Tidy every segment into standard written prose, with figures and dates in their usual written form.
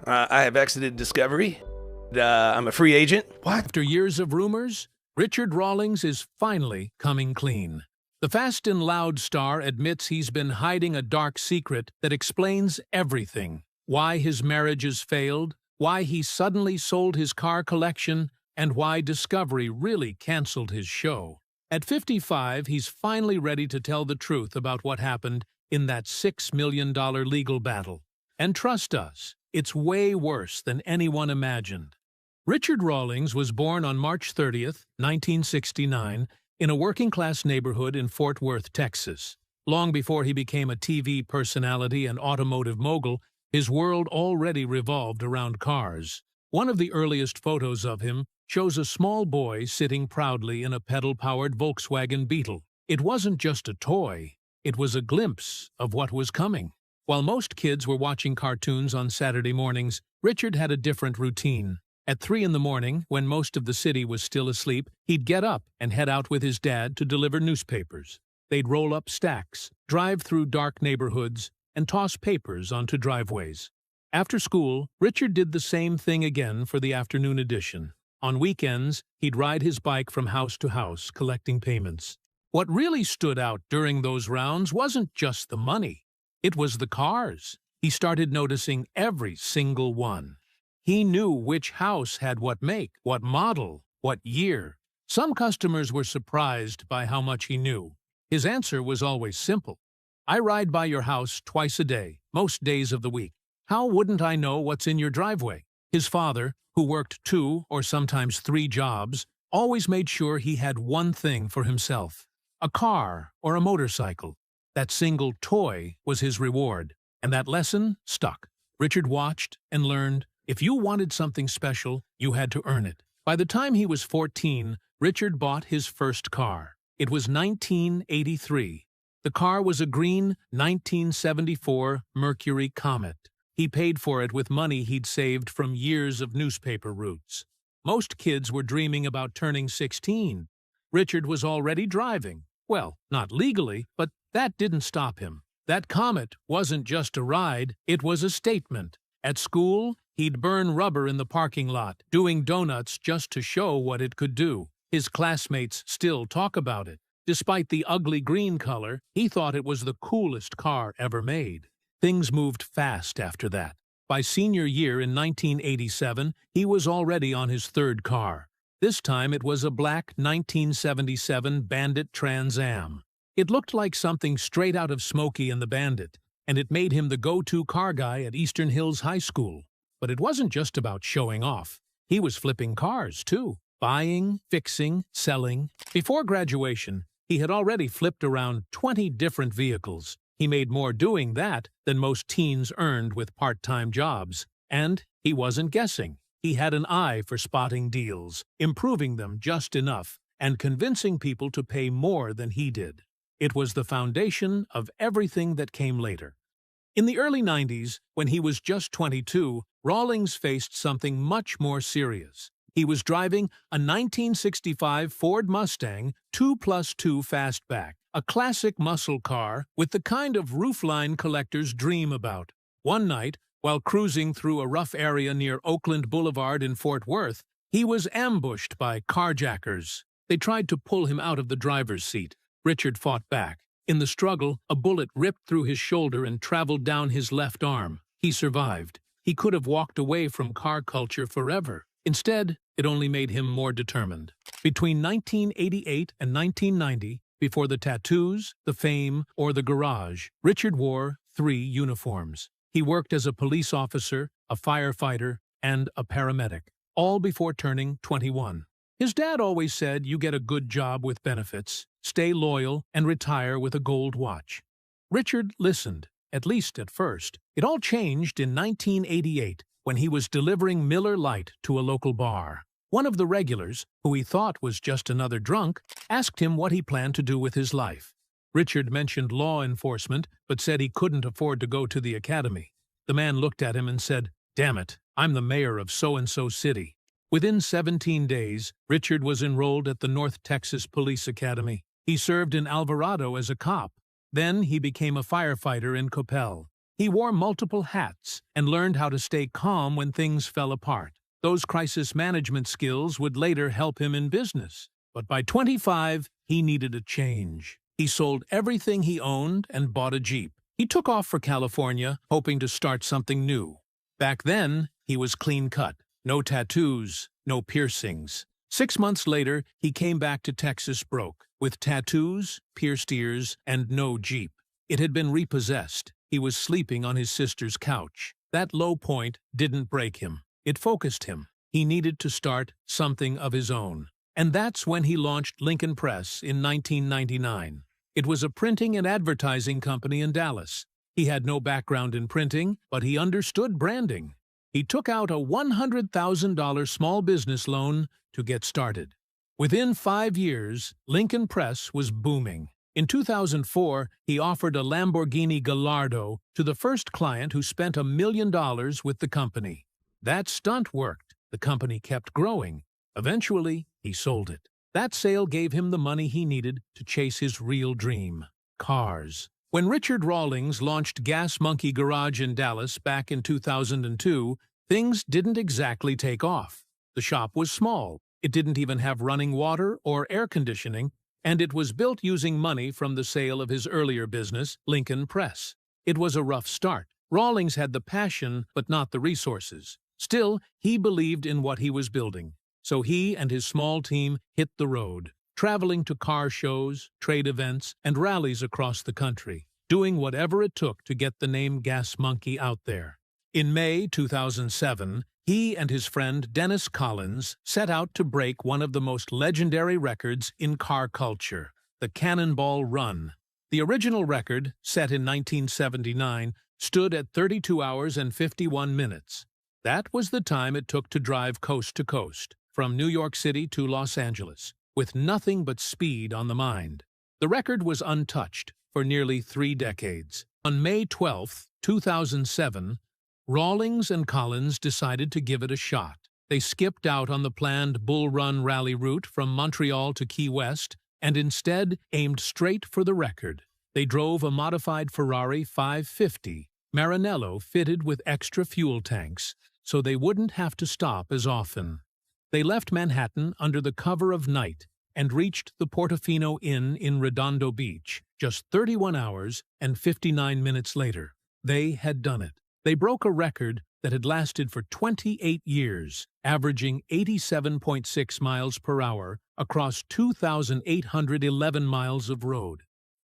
I have exited Discovery. I'm a free agent. What? After years of rumors, Richard Rawlings is finally coming clean. The Fast and Loud star admits he's been hiding a dark secret that explains everything. Why his marriages failed, why he suddenly sold his car collection, and why Discovery really canceled his show. At 55, he's finally ready to tell the truth about what happened in that $6 million legal battle. And trust us, it's way worse than anyone imagined. Richard Rawlings was born on March 30th, 1969, in a working-class neighborhood in Fort Worth, Texas. Long before he became a TV personality and automotive mogul, his world already revolved around cars. One of the earliest photos of him shows a small boy sitting proudly in a pedal-powered Volkswagen Beetle. It wasn't just a toy, it was a glimpse of what was coming. While most kids were watching cartoons on Saturday mornings, Richard had a different routine. At 3 in the morning, when most of the city was still asleep, he'd get up and head out with his dad to deliver newspapers. They'd roll up stacks, drive through dark neighborhoods, and toss papers onto driveways. After school, Richard did the same thing again for the afternoon edition. On weekends, he'd ride his bike from house to house, collecting payments. What really stood out during those rounds wasn't just the money. It was the cars. He started noticing every single one. He knew which house had what make, what model, what year. Some customers were surprised by how much he knew. His answer was always simple. I ride by your house twice a day, most days of the week. How wouldn't I know what's in your driveway? His father, who worked 2 or sometimes 3 jobs, always made sure he had one thing for himself: a car or a motorcycle. That single toy was his reward, and that lesson stuck. Richard watched and learned, if you wanted something special, you had to earn it. By the time he was 14, Richard bought his first car. It was 1983. The car was a green 1974 Mercury Comet. He paid for it with money he'd saved from years of newspaper routes. Most kids were dreaming about turning 16. Richard was already driving. Well, not legally, but that didn't stop him. That Comet wasn't just a ride, it was a statement. At school, he'd burn rubber in the parking lot, doing donuts just to show what it could do. His classmates still talk about it. Despite the ugly green color, he thought it was the coolest car ever made. Things moved fast after that. By senior year in 1987, he was already on his 3rd car. This time it was a black 1977 Bandit Trans Am. It looked like something straight out of Smokey and the Bandit, and it made him the go-to car guy at Eastern Hills High School. But it wasn't just about showing off. He was flipping cars, too. Buying, fixing, selling. Before graduation, he had already flipped around 20 different vehicles. He made more doing that than most teens earned with part-time jobs. And he wasn't guessing. He had an eye for spotting deals, improving them just enough, and convincing people to pay more than he did. It was the foundation of everything that came later. In the early 90s, when he was just 22, Rawlings faced something much more serious. He was driving a 1965 Ford Mustang 2+2 Fastback, a classic muscle car with the kind of roofline collectors dream about. One night, while cruising through a rough area near Oakland Boulevard in Fort Worth, he was ambushed by carjackers. They tried to pull him out of the driver's seat. Richard fought back. In the struggle, a bullet ripped through his shoulder and traveled down his left arm. He survived. He could have walked away from car culture forever. Instead, it only made him more determined. Between 1988 and 1990, before the tattoos, the fame, or the garage, Richard wore 3 uniforms. He worked as a police officer, a firefighter, and a paramedic, all before turning 21. His dad always said you get a good job with benefits, stay loyal, and retire with a gold watch. Richard listened, at least at first. It all changed in 1988 when he was delivering Miller Lite to a local bar. One of the regulars, who he thought was just another drunk, asked him what he planned to do with his life. Richard mentioned law enforcement, but said he couldn't afford to go to the academy. The man looked at him and said, "Damn it, I'm the mayor of so-and-so city." Within 17 days, Richard was enrolled at the North Texas Police Academy. He served in Alvarado as a cop. Then he became a firefighter in Coppell. He wore multiple hats and learned how to stay calm when things fell apart. Those crisis management skills would later help him in business. But by 25, he needed a change. He sold everything he owned and bought a Jeep. He took off for California, hoping to start something new. Back then, he was clean-cut. No tattoos, no piercings. 6 months later, he came back to Texas broke, with tattoos, pierced ears, and no Jeep. It had been repossessed. He was sleeping on his sister's couch. That low point didn't break him. It focused him. He needed to start something of his own. And that's when he launched Lincoln Press in 1999. It was a printing and advertising company in Dallas. He had no background in printing, but he understood branding. He took out a $100,000 small business loan to get started. Within 5 years, Lincoln Press was booming. In 2004, he offered a Lamborghini Gallardo to the first client who spent $1 million with the company. That stunt worked. The company kept growing. Eventually, he sold it. That sale gave him the money he needed to chase his real dream: cars. When Richard Rawlings launched Gas Monkey Garage in Dallas back in 2002, things didn't exactly take off. The shop was small. It didn't even have running water or air conditioning, and it was built using money from the sale of his earlier business, Lincoln Press. It was a rough start. Rawlings had the passion, but not the resources. Still, he believed in what he was building. So he and his small team hit the road, traveling to car shows, trade events, and rallies across the country, doing whatever it took to get the name Gas Monkey out there. In May 2007, he and his friend Dennis Collins set out to break one of the most legendary records in car culture, the Cannonball Run. The original record, set in 1979, stood at 32 hours and 51 minutes. That was the time it took to drive coast to coast, from New York City to Los Angeles, with nothing but speed on the mind. The record was untouched for nearly 3 decades. On May 12, 2007, Rawlings and Collins decided to give it a shot. They skipped out on the planned Bull Run rally route from Montreal to Key West and instead aimed straight for the record. They drove a modified Ferrari 550, Maranello fitted with extra fuel tanks, so they wouldn't have to stop as often. They left Manhattan under the cover of night and reached the Portofino Inn in Redondo Beach just 31 hours and 59 minutes later. They had done it. They broke a record that had lasted for 28 years, averaging 87.6 miles per hour across 2,811 miles of road.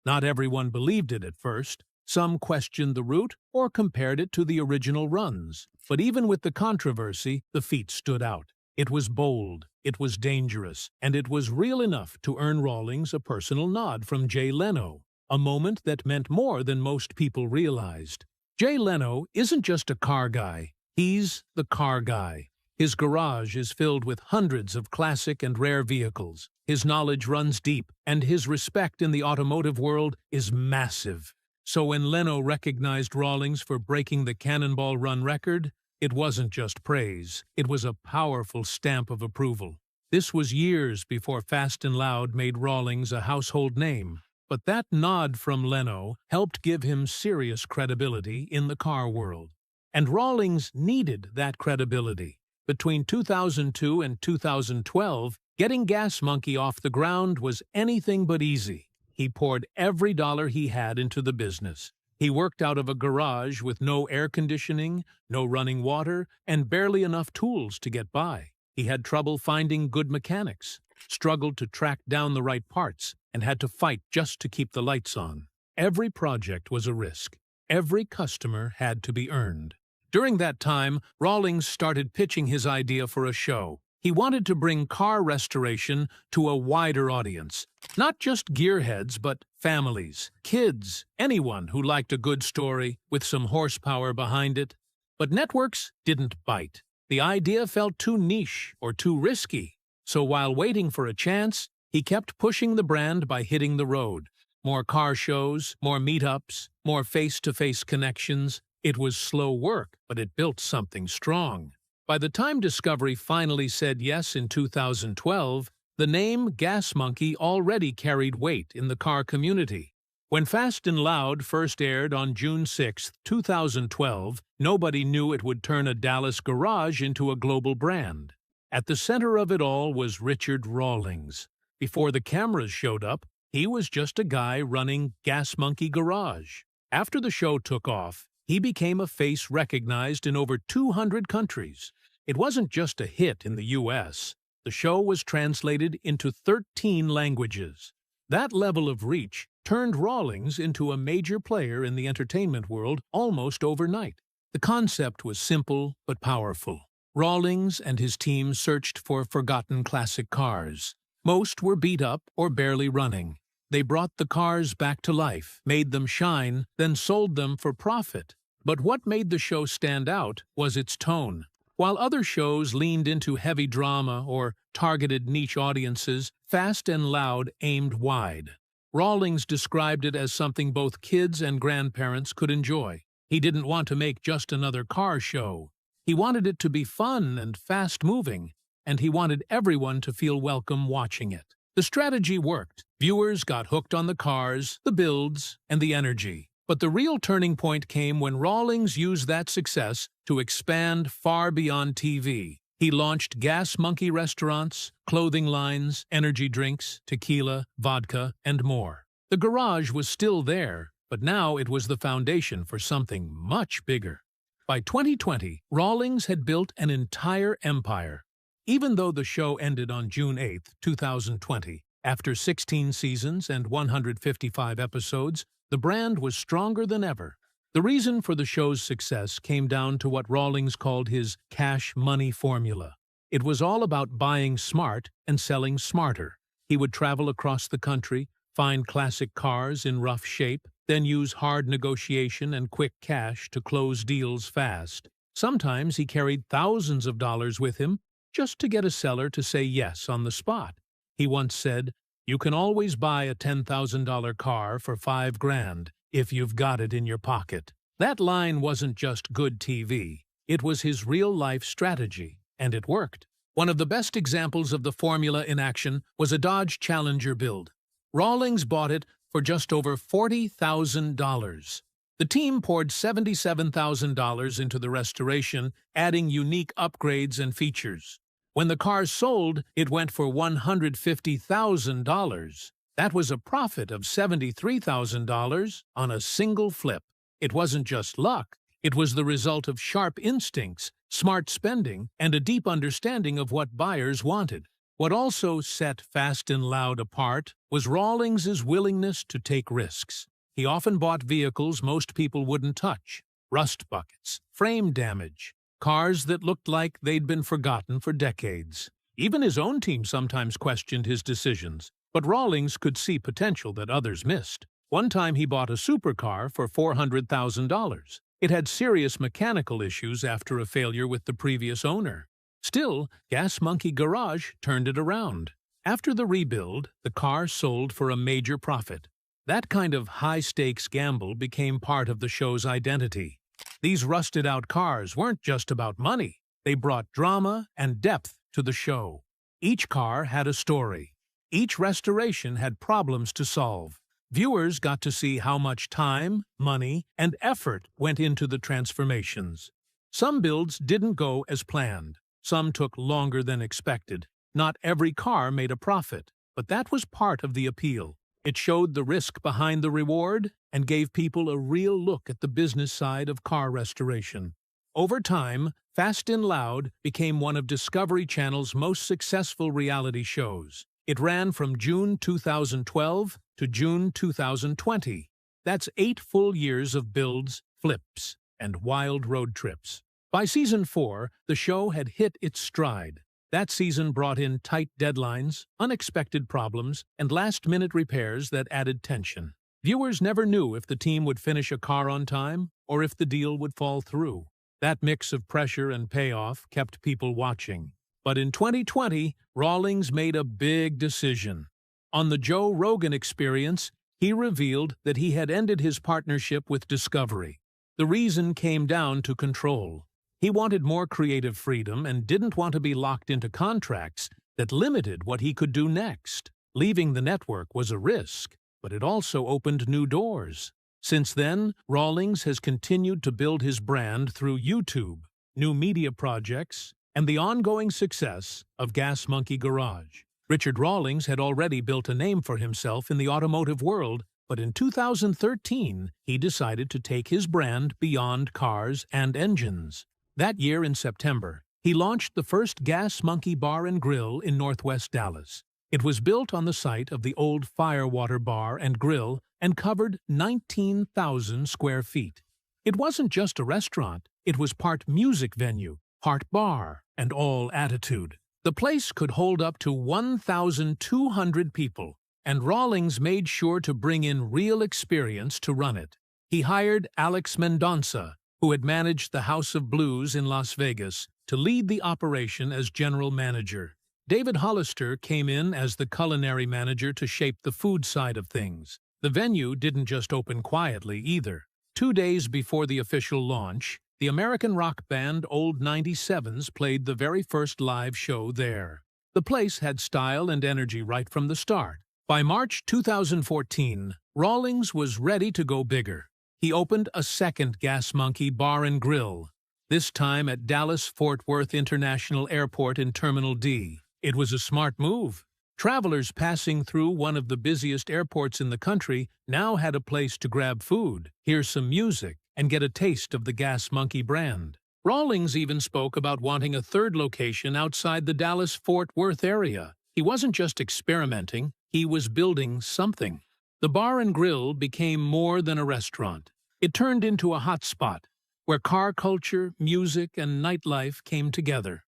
Not everyone believed it at first. Some questioned the route or compared it to the original runs. But even with the controversy, the feat stood out. It was bold, it was dangerous, and it was real enough to earn Rawlings a personal nod from Jay Leno, a moment that meant more than most people realized. Jay Leno isn't just a car guy, he's the car guy. His garage is filled with hundreds of classic and rare vehicles. His knowledge runs deep, and his respect in the automotive world is massive. So when Leno recognized Rawlings for breaking the Cannonball Run record, it wasn't just praise, it was a powerful stamp of approval. This was years before Fast and Loud made Rawlings a household name. But that nod from Leno helped give him serious credibility in the car world. And Rawlings needed that credibility. Between 2002 and 2012, getting Gas Monkey off the ground was anything but easy. He poured every dollar he had into the business. He worked out of a garage with no air conditioning, no running water, and barely enough tools to get by. He had trouble finding good mechanics, struggled to track down the right parts, and had to fight just to keep the lights on. Every project was a risk. Every customer had to be earned. During that time, Rawlings started pitching his idea for a show. He wanted to bring car restoration to a wider audience. Not just gearheads, but families, kids, anyone who liked a good story with some horsepower behind it. But networks didn't bite. The idea felt too niche or too risky. So while waiting for a chance, he kept pushing the brand by hitting the road. More car shows, more meetups, more face-to-face connections. It was slow work, but it built something strong. By the time Discovery finally said yes in 2012, the name Gas Monkey already carried weight in the car community. When Fast and Loud first aired on June 6, 2012, nobody knew it would turn a Dallas garage into a global brand. At the center of it all was Richard Rawlings. Before the cameras showed up, he was just a guy running Gas Monkey Garage. After the show took off, he became a face recognized in over 200 countries. It wasn't just a hit in the U.S. The show was translated into 13 languages. That level of reach turned Rawlings into a major player in the entertainment world almost overnight. The concept was simple but powerful. Rawlings and his team searched for forgotten classic cars. Most were beat up or barely running. They brought the cars back to life, made them shine, then sold them for profit. But what made the show stand out was its tone. While other shows leaned into heavy drama or targeted niche audiences, Fast and Loud aimed wide. Rawlings described it as something both kids and grandparents could enjoy. He didn't want to make just another car show. He wanted it to be fun and fast-moving, and he wanted everyone to feel welcome watching it. The strategy worked. Viewers got hooked on the cars, the builds, and the energy. But the real turning point came when Rawlings used that success to expand far beyond TV. He launched Gas Monkey restaurants, clothing lines, energy drinks, tequila, vodka, and more. The garage was still there, but now it was the foundation for something much bigger. By 2020, Rawlings had built an entire empire. Even though the show ended on June 8, 2020, after 16 seasons and 155 episodes, the brand was stronger than ever. The reason for the show's success came down to what Rawlings called his cash money formula. It was all about buying smart and selling smarter. He would travel across the country, find classic cars in rough shape, then use hard negotiation and quick cash to close deals fast. Sometimes he carried thousands of dollars with him just to get a seller to say yes on the spot. He once said, "You can always buy a $10,000 car for $5,000 if you've got it in your pocket." That line wasn't just good TV. It was his real-life strategy, and it worked. One of the best examples of the formula in action was a Dodge Challenger build. Rawlings bought it for just over $40,000. The team poured $77,000 into the restoration, adding unique upgrades and features. When the car sold, it went for $150,000. That was a profit of $73,000 on a single flip. It wasn't just luck. It was the result of sharp instincts, smart spending, and a deep understanding of what buyers wanted. What also set Fast and Loud apart was Rawlings' willingness to take risks. He often bought vehicles most people wouldn't touch: rust buckets, frame damage, cars that looked like they'd been forgotten for decades. Even his own team sometimes questioned his decisions, but Rawlings could see potential that others missed. One time he bought a supercar for $400,000. It had serious mechanical issues after a failure with the previous owner. Still, Gas Monkey Garage turned it around. After the rebuild, the car sold for a major profit. That kind of high-stakes gamble became part of the show's identity. These rusted-out cars weren't just about money. They brought drama and depth to the show. Each car had a story. Each restoration had problems to solve. Viewers got to see how much time, money, and effort went into the transformations. Some builds didn't go as planned. Some took longer than expected. Not every car made a profit, but that was part of the appeal. It showed the risk behind the reward and gave people a real look at the business side of car restoration. Over time, Fast and Loud became one of Discovery Channel's most successful reality shows. It ran from June 2012 to June 2020. That's 8 full years of builds, flips, and wild road trips. By season 4, the show had hit its stride. That season brought in tight deadlines, unexpected problems, and last-minute repairs that added tension. Viewers never knew if the team would finish a car on time or if the deal would fall through. That mix of pressure and payoff kept people watching. But in 2020, Rawlings made a big decision. On the Joe Rogan Experience, he revealed that he had ended his partnership with Discovery. The reason came down to control. He wanted more creative freedom and didn't want to be locked into contracts that limited what he could do next. Leaving the network was a risk, but it also opened new doors. Since then, Rawlings has continued to build his brand through YouTube, new media projects, and the ongoing success of Gas Monkey Garage. Richard Rawlings had already built a name for himself in the automotive world, but in 2013, he decided to take his brand beyond cars and engines. That year in September, he launched the first Gas Monkey Bar and Grill in Northwest Dallas. It was built on the site of the old Firewater Bar and Grill and covered 19,000 square feet. It wasn't just a restaurant, it was part music venue, part bar, and all attitude. The place could hold up to 1,200 people, and Rawlings made sure to bring in real experience to run it. He hired Alex Mendonça, who had managed the House of Blues in Las Vegas, to lead the operation as general manager. David Hollister came in as the culinary manager to shape the food side of things. The venue didn't just open quietly either. 2 days before the official launch, the American rock band Old 97s played the very first live show there. The place had style and energy right from the start. By March 2014, Rawlings was ready to go bigger. He opened a second Gas Monkey Bar and Grill, this time at Dallas-Fort Worth International Airport in Terminal D. It was a smart move. Travelers passing through one of the busiest airports in the country now had a place to grab food, hear some music, and get a taste of the Gas Monkey brand. Rawlings even spoke about wanting a third location outside the Dallas-Fort Worth area. He wasn't just experimenting, he was building something. The bar and grill became more than a restaurant. It turned into a hotspot, where car culture, music, and nightlife came together.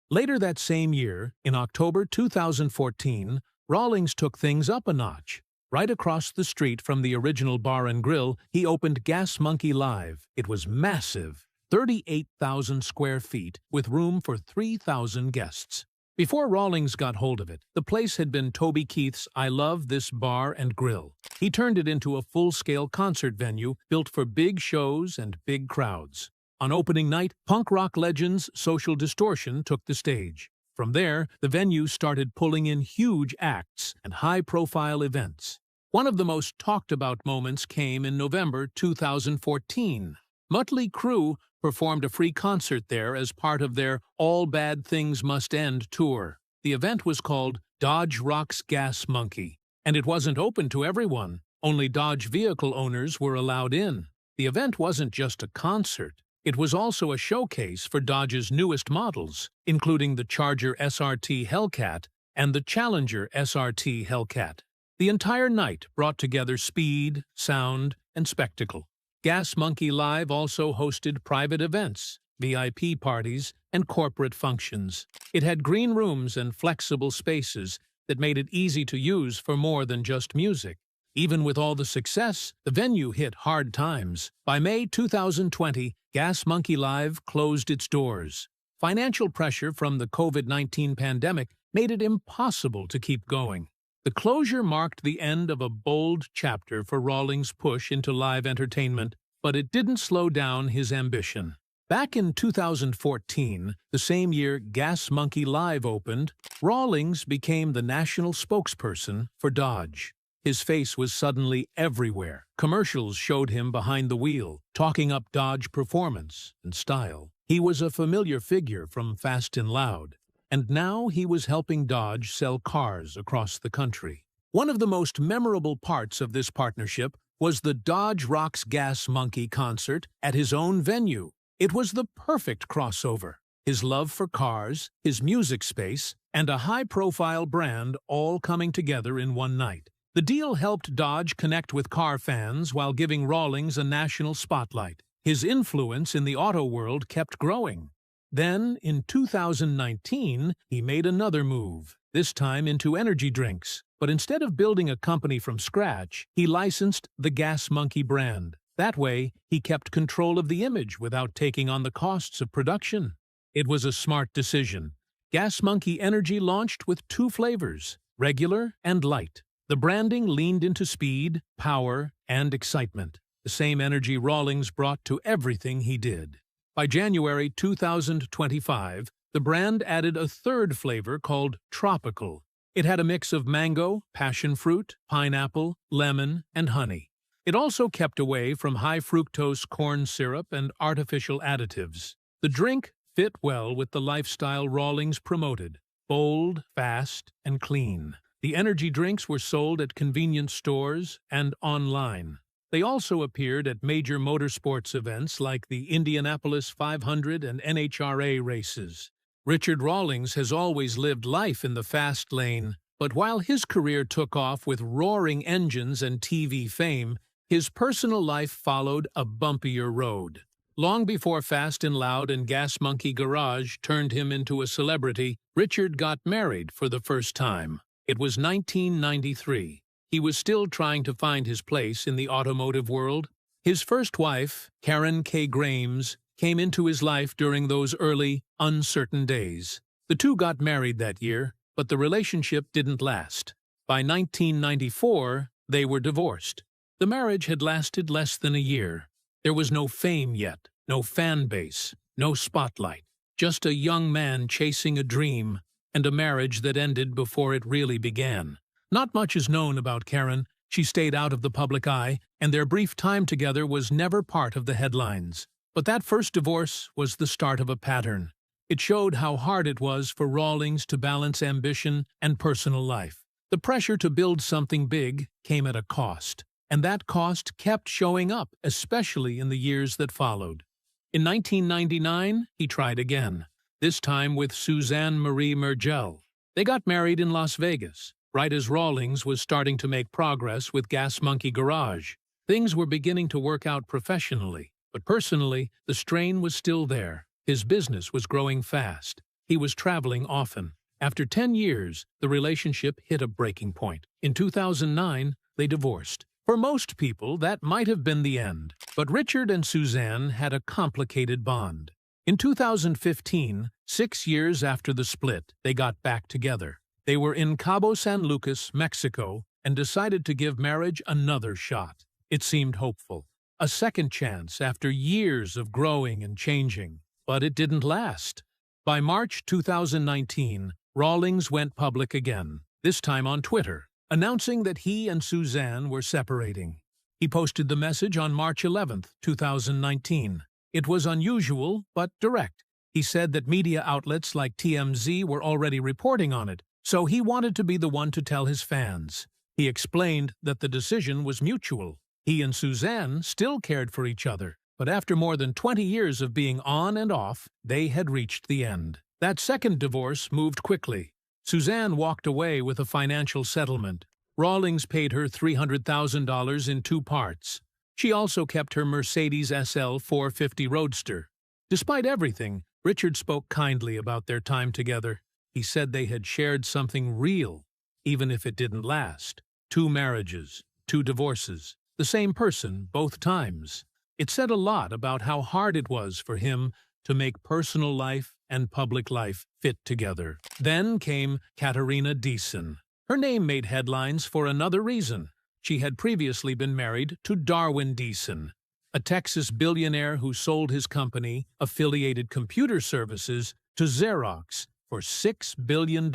Later that same year, in October 2014, Rawlings took things up a notch. Right across the street from the original bar and grill, he opened Gas Monkey Live. It was massive, 38,000 square feet, with room for 3,000 guests. Before Rawlings got hold of it, the place had been Toby Keith's I Love This Bar and Grill. He turned it into a full-scale concert venue built for big shows and big crowds. On opening night, punk rock legends Social Distortion took the stage. From there, the venue started pulling in huge acts and high-profile events. One of the most talked-about moments came in November 2014. Mötley Crüe performed a free concert there as part of their All Bad Things Must End tour. The event was called Dodge Rocks Gas Monkey, and it wasn't open to everyone. Only Dodge vehicle owners were allowed in. The event wasn't just a concert. It was also a showcase for Dodge's newest models, including the Charger SRT Hellcat and the Challenger SRT Hellcat. The entire night brought together speed, sound, and spectacle. Gas Monkey Live also hosted private events, VIP parties, and corporate functions. It had green rooms and flexible spaces that made it easy to use for more than just music. Even with all the success, the venue hit hard times. By May 2020, Gas Monkey Live closed its doors. Financial pressure from the COVID-19 pandemic made it impossible to keep going. The closure marked the end of a bold chapter for Rawlings' push into live entertainment, but it didn't slow down his ambition. Back in 2014, the same year Gas Monkey Live opened, Rawlings became the national spokesperson for Dodge. His face was suddenly everywhere. Commercials showed him behind the wheel, talking up Dodge performance and style. He was a familiar figure from Fast and Loud, and now he was helping Dodge sell cars across the country. One of the most memorable parts of this partnership was the Dodge Rocks Gas Monkey concert at his own venue. It was the perfect crossover. His love for cars, his music space, and a high-profile brand all coming together in one night. The deal helped Dodge connect with car fans while giving Rawlings a national spotlight. His influence in the auto world kept growing. Then, in 2019, he made another move, this time into energy drinks. But instead of building a company from scratch, he licensed the Gas Monkey brand. That way, he kept control of the image without taking on the costs of production. It was a smart decision. Gas Monkey Energy launched with 2 flavors, regular and light. The branding leaned into speed, power, and excitement, the same energy Rawlings brought to everything he did. By January 2025, the brand added a 3rd flavor called Tropical. It had a mix of mango, passion fruit, pineapple, lemon, and honey. It also kept away from high-fructose corn syrup and artificial additives. The drink fit well with the lifestyle Rawlings promoted: bold, fast, and clean. The energy drinks were sold at convenience stores and online. They also appeared at major motorsports events like the Indianapolis 500 and NHRA races. Richard Rawlings has always lived life in the fast lane, but while his career took off with roaring engines and TV fame, his personal life followed a bumpier road. Long before Fast and Loud and Gas Monkey Garage turned him into a celebrity, Richard got married for the first time. It was 1993. He was still trying to find his place in the automotive world. His first wife, Karen K. Grames, came into his life during those early, uncertain days. The two got married that year, but the relationship didn't last. By 1994, they were divorced. The marriage had lasted less than a year. There was no fame yet, no fan base, no spotlight, just a young man chasing a dream, and a marriage that ended before it really began. Not much is known about Karen. She stayed out of the public eye, and their brief time together was never part of the headlines. But that first divorce was the start of a pattern. It showed how hard it was for Rawlings to balance ambition and personal life. The pressure to build something big came at a cost, and that cost kept showing up, especially in the years that followed. In 1999, he tried again, this time with Suzanne Marie Mergel. They got married in Las Vegas, right as Rawlings was starting to make progress with Gas Monkey Garage. Things were beginning to work out professionally, but personally, the strain was still there. His business was growing fast. He was traveling often. After 10 years, the relationship hit a breaking point. In 2009, they divorced. For most people, that might have been the end. But Richard and Suzanne had a complicated bond. In 2015, 6 years after the split, they got back together. They were in Cabo San Lucas, Mexico, and decided to give marriage another shot. It seemed hopeful. A second chance after years of growing and changing. But it didn't last. By March 2019, Rawlings went public again, this time on Twitter, announcing that he and Suzanne were separating. He posted the message on March 11, 2019. It was unusual, but direct. He said that media outlets like TMZ were already reporting on it, so he wanted to be the one to tell his fans. He explained that the decision was mutual. He and Suzanne still cared for each other, but after more than 20 years of being on and off, they had reached the end. That second divorce moved quickly. Suzanne walked away with a financial settlement. Rawlings paid her $300,000 in 2 parts. She also kept her Mercedes SL 450 Roadster. Despite everything, Richard spoke kindly about their time together. He said they had shared something real, even if it didn't last. 2 marriages, 2 divorces, the same person both times. It said a lot about how hard it was for him to make personal life and public life fit together. Then came Katerina Deason. Her name made headlines for another reason. She had previously been married to Darwin Deason, a Texas billionaire who sold his company, Affiliated Computer Services, to Xerox for $6 billion.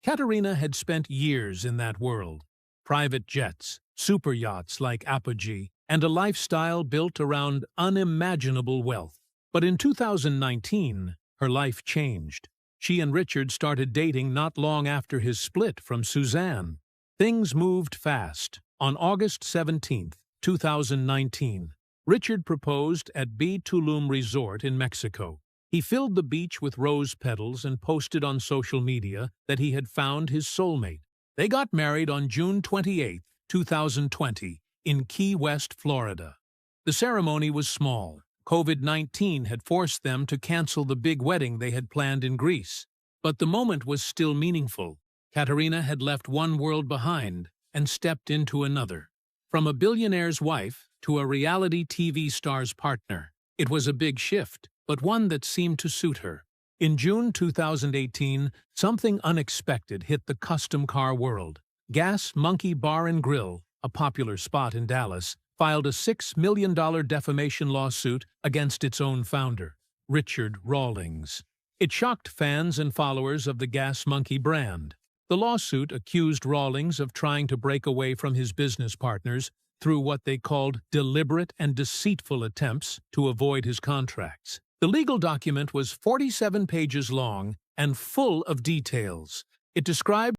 Katerina had spent years in that world. Private jets, super yachts like Apogee, and a lifestyle built around unimaginable wealth. But in 2019, her life changed. She and Richard started dating not long after his split from Suzanne. Things moved fast. On August 17, 2019, Richard proposed at B. Tulum Resort in Mexico. He filled the beach with rose petals and posted on social media that he had found his soulmate. They got married on June 28, 2020, in Key West, Florida. The ceremony was small. COVID-19 had forced them to cancel the big wedding they had planned in Greece. But the moment was still meaningful. Katerina had left one world behind and stepped into another. From a billionaire's wife to a reality TV star's partner. It was a big shift, but one that seemed to suit her. In June 2018, something unexpected hit the custom car world. Gas Monkey Bar and Grill, a popular spot in Dallas, filed a $6 million defamation lawsuit against its own founder, Richard Rawlings. It shocked fans and followers of the Gas Monkey brand. The lawsuit accused Rawlings of trying to break away from his business partners through what they called deliberate and deceitful attempts to avoid his contracts. The legal document was 47 pages long and full of details. It described